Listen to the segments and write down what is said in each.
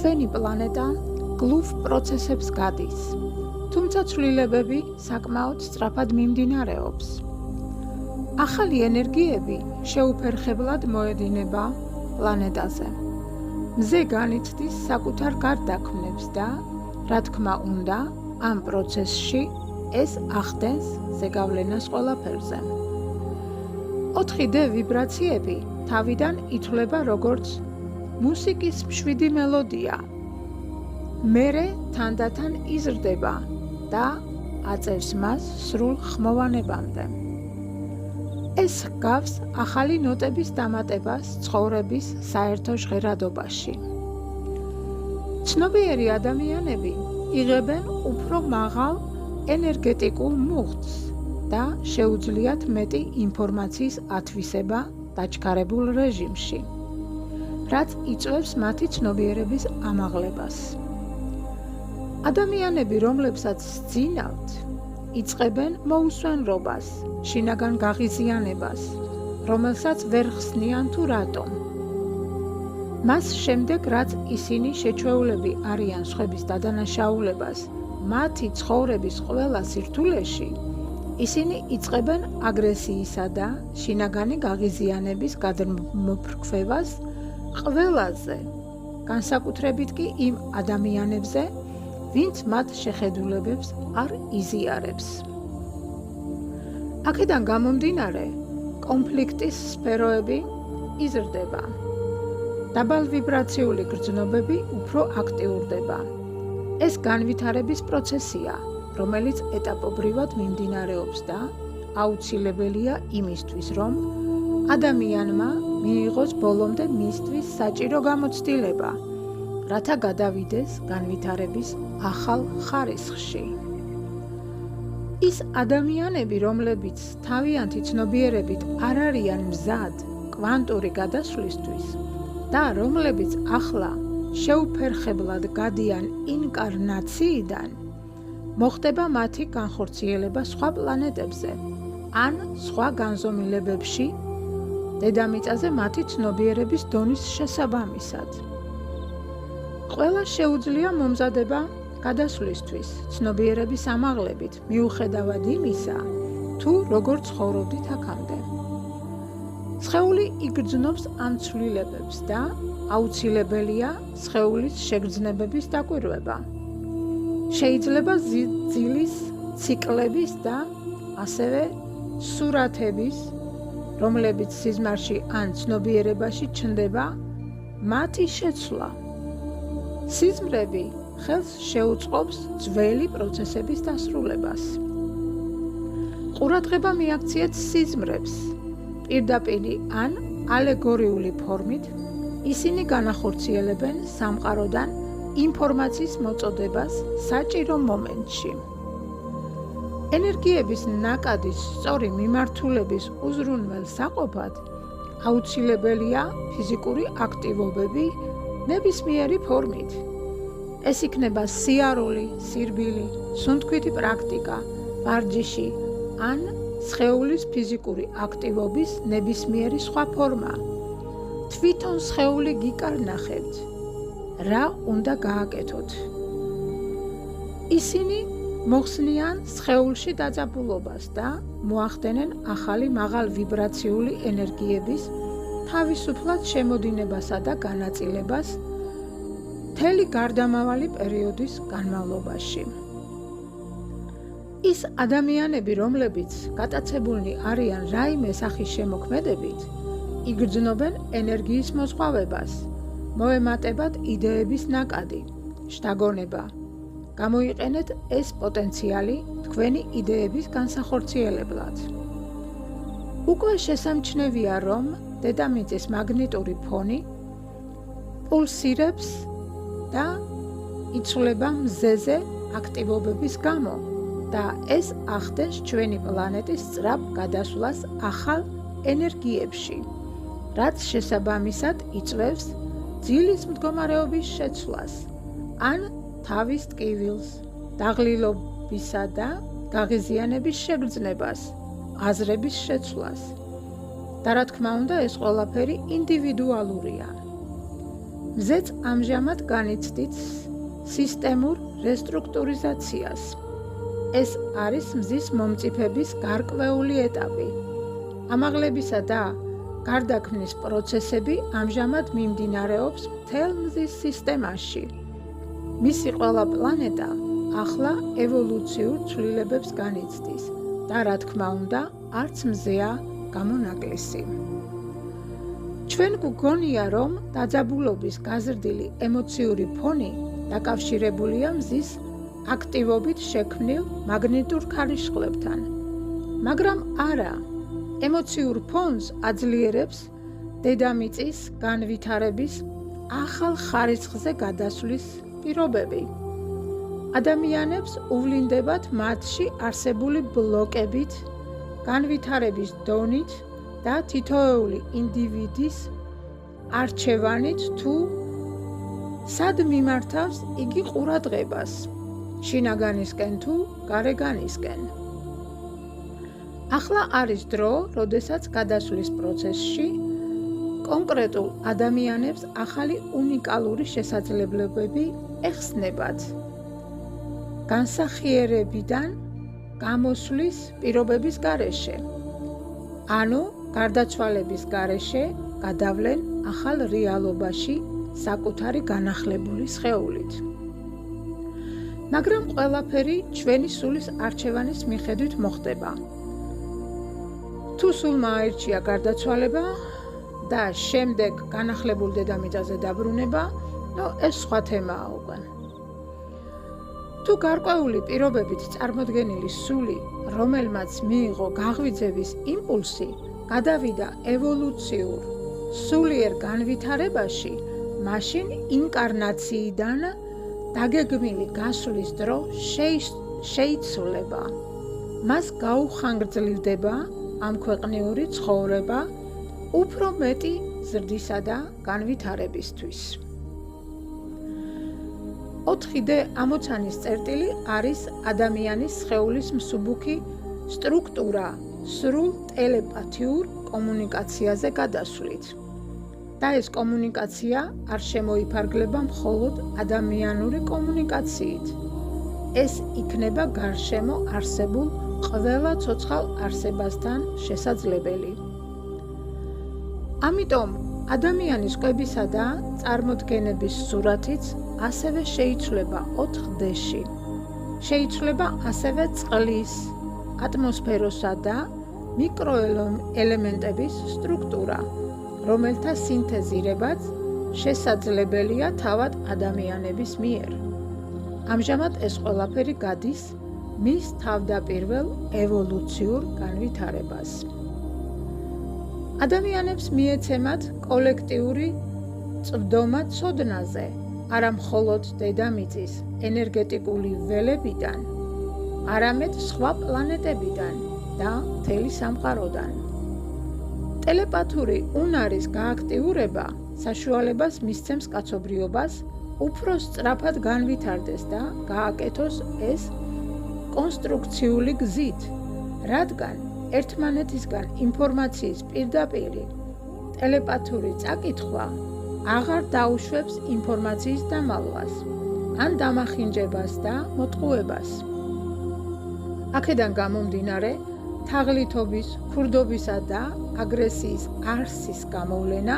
ჩვენი პლანეტა გლუვ პროცესებს გადის, თუმცა ცვლილებები საკმაოდ სწრაფად მიმდინარეობს. ახალი ენერგიები შეუფერხებლად მოედინება პლანეტაზე. მზე განიცდის საკუთარ გარდაქმნებს და, რა თქმა უნდა, ამ პროცესში ეს ახდენს ზეგავლენას ყველაფერზე. 4D ვიბრაციები თავიდან ითვლება როგორც მუსიკის მშვიდი მელოდია. მერე თანდათან იზრდება და აწევს მას სრულ ხმოვანებამდე. ეს ჰგავს ახალი ნოტების დამატებას ცხოვრების საერთო ჟღერადობაში. ცნობიერი ადამიანები იღებენ უფრო მაღალ ენერგეტიკულ მუხტს და შეუძლიათ მეტი ინფორმაციის ათვისება დაჩქარებულ რეჟიმში, რაც იწვევს მათი ცნობიერების ამაღლებას. ადამიანები, რომლებსაც სძინავთ, იწყებენ მოუსვენრობას, შინაგან გაღიზიანებას, რომელსაც ვერ ხსნიან თუ რატომ. მას შემდეგ, რაც ისინი შეჩვეულები არიან სხვების დადანაშაულებას მათი ცხოვრების ყველა სირთულეში, ისინი იწყებენ აგრესიისა და შინაგანი გაღიზიანების გადმოფრქვევას ყველაზე, განსაკუთრებით კი იმ ადამიანებზე, ვინც მათ შეხედულებებს არ იზიარებს. აქედან გამომდინარე, კონფლიქტის სფეროები იზრდება. დაბალვიბრაციული გრძნობები უფრო აქტიურდება. ეს განვითარების პროცესია, რომელიც ეტაპობრივად მიმდინარეობს და აუცილებელია იმისთვის, რომ ადამიანმა მიიღოს ბოლომდე მისთვის საჭირო გამოცდილება, რათა გადავიდეს განვითარების ახალ ხარისხში. ის ადამიანები, რომლებიც თავიანთი ცნობიერებით არ არიან მზად კვანტური გადასვლისთვის და რომლებიც ახლა შეუფერხებლად გადიან ინკარნაციიდან, მოხდება მათი განხორციელება სხვა პლანეტებზე ან სხვა განზომილებებში დედამიწაზე მათი ცნობიერების დონის შესაბამისად. ყველა შეუძლია მომზადება გადასვლისთვის ცნობიერების ამაღლებით, მიუხედავად იმისა, თუ როგორ ცხოვრობდით აქამდე. სხეული იგრძნობს ამ ცვლილებებს და აუცილებელია სხეულის შეგრძნებების დაკვირვება. შეიძლება ძილის ციკლების და ასევე სურათების, რომლებიც სიზმარში ან ცნობიერებაში ჩნდება, მათი შეცვლა. სიზმრები ხელს შეუწყობს ძველი პროცესების დასრულებას. ყურადღება მიაქციეთ სიზმრებს, პირდაპირ ან ალეგორიული ფორმით, ისინი განახორციელებენ სამყაროდან ინფორმაციის მოწოდებას საჭირო მომენტში. ენერგიების ნაკადის სწორი მიმართულების უზრუნველსაყოფად აუცილებელია ფიზიკური აქტივობები ნებისმიერი ფორმით. ეს იქნება სიარული, სირბილი, სუნთქვითი პრაქტიკა, ვარჯიში ან სხეულის ფიზიკური აქტივობის ნებისმიერი სხვა ფორმა. თვითონ სხეული გიკარნახებთ, რა უნდა გააკეთოთ. ისინი მოხსნიან სხეულში დაძაბულობას და მოახდენენ ახალი მაღალვიბრაციული ენერგიების თავისუფლად შემოდინებასა და განაწილებას მთელი გარდამავალი პერიოდის განმავლობაში. ის ადამიანები, რომლებიც გატაცებულნი არიან რაიმე სახის შემოქმედებით, იგრძნობენ ენერგიის მოზღვავებას, მოემატებათ იდეების ნაკადი, შთაგონება. გამოიყენეთ ეს პოტენციალი თქვენი იდეების განსახორციელებლად. უკვე შესამჩნევია, რომ დედამიწის მაგნიტური ფონი პულსირებს და იცვლება მზეზე აქტივობების გამო და ეს ახდენს ჩვენი პლანეტის სწრაფ გადასვლას ახალ ენერგიებში, რაც შესაბამისად იწვევს ძილის მდგომარეობის შეცვლას ან თავის ტკივილს, დაღლილობისა და გაღიზიანების შეგრძნებას, აზრების შეცვლას. და რა თქმა უნდა, ეს ყველაფერი ინდივიდუალურია. მზეც ამჟამად განიცდით სისტემურ რესტრუქტურიზაციას. ეს არის მზის მომწიფების გარკვეული ეტაპი. ამაღლებისა და გარდაქმნის პროცესები ამჟამად მიმდინარეობს მთელ მზის სისტემაში. მისი ყველა პლანეტა ახლა ევოლუციურ ცვლილებებს განიცდის და რა თქმა უნდა, არც მზეა გამონაკლისი. ჩვენ გვგონია, რომ დაძაბულობის გაზრდილი ემოციური ფონი დაკავშირებულია მზის აქტივობით შექმნილ მაგნიტურ ქარიშხლებთან, მაგრამ არა, ემოციურ ფონს აძლიერებს დედამიწის განვითარების ახალ ხარისხზე გადასვლის პირობები. ადამიანებს უვლინდებათ მათში არსებული ბლოკებით, განვითარების დონით და თითოეული ინდივიდის არჩევანით თუ სად მიმართავს იგი ყურადღებას, შინაგანისკენ თუ გარეგანისკენ. ახლა არის დრო, როდესაც გადასვლის პროცესში კონკრეტულ ადამიანებს ახალი უნიკალური შესაძლებლობები ეხსნებათ განსახიერებიდან გამოსვლის პირობების გარეშე. ანუ გარდაცვალების გარეშე გადავლენ ახალ რეალობაში საკუთარი განახლებული სხეულით. მაგრამ ყველაფერი ჩვენი სულის არჩევანის მიხედვით მოხდება. თუ სულმა აირჩია გარდაცვალება და შემდეგ განახლებულ დედამიწაზე დაბრუნება, ეს სხვა თემაა უკვე. თუ გარკვეული პირობებით წარმოდგენილი სული, რომელმაც მიიღო გაღვიძების იმპულსი, გადავიდა ევოლუციურ სულიერ განვითარებაში, მაშინ ინკარნაციიდან დაგეგმილი გასვლის დრო შეიცვლება. მას გაუხანგრძლივდება ამქვეყნიური ცხოვრება უფრო მეტი ზრდისა და განვითარებისთვის. 4D ამოცანის წერტილი არის ადამიანის სხეულის მსუბუქი სტრუქტურა სრულ ტელეპათიურ კომუნიკაციაზე გადასვლით. და ეს კომუნიკაცია არ შემოიფარგლება მხოლოდ ადამიანური კომუნიკაციით. ეს იქნება გარშემო არსებულ ყველა ცოცხალ არსებასთან შესაძლებელი. ამიტომ ადამიანის კვებისა და წარმოდგენების სურათიც ასევე შეიცვლება 4D-ში. შეიცვლება ასევე წყლის, ატმოსფეროსა და მიკროელემენტების სტრუქტურა, რომელთა სინთეზირებაც შესაძლებელია თავად ადამიანების მიერ. ამჟამად ეს ყველაფერი გადის მის თავდაპირველ ევოლუციურ განვითარებას. ადამიანებს მიეცემათ კოლექტიური წვდომა ცოდნაზე, არა მხოლოდ დედამიწის ენერგეტიკული ველებიდან, არამედ სხვა პლანეტებიდან და მთელი სამყაროდან. ტელეპათური უნარის გააქტიურება საშუალებას მისცემს კაცობრიობას უფრო სწრაფად განვითარდეს და გააკეთოს ეს კონსტრუქციული გზით, რადგან ერთმანეთისგან ინფორმაციის პირდაპირი ტელეპათური წაკითხვა აღარ დაუშვებს ინფორმაციის დამალვას, ან დამახინჯებას და მოტყუებას. აქედან გამომდინარე, თაღლითობის, ქურდობისა და აგრესიის არსის გამოვლენა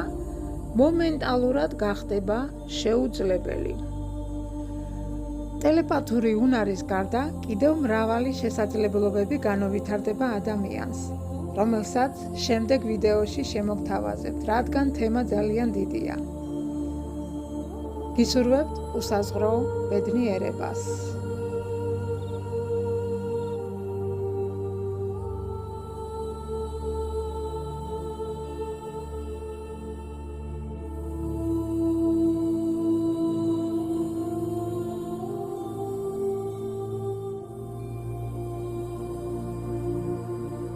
მომენტალურად გახდება შეუძლებელი. ტელეპათური უნარის გარდა კიდევ მრავალი შესაძლებლობები განუვითარდება ადამიანს, რომელსაც შემდეგ ვიდეოში შემოგთავაზებთ, რადგან თემა ძალიან დიდია. გისურვებთ უსაზღრო ბედნიერებას.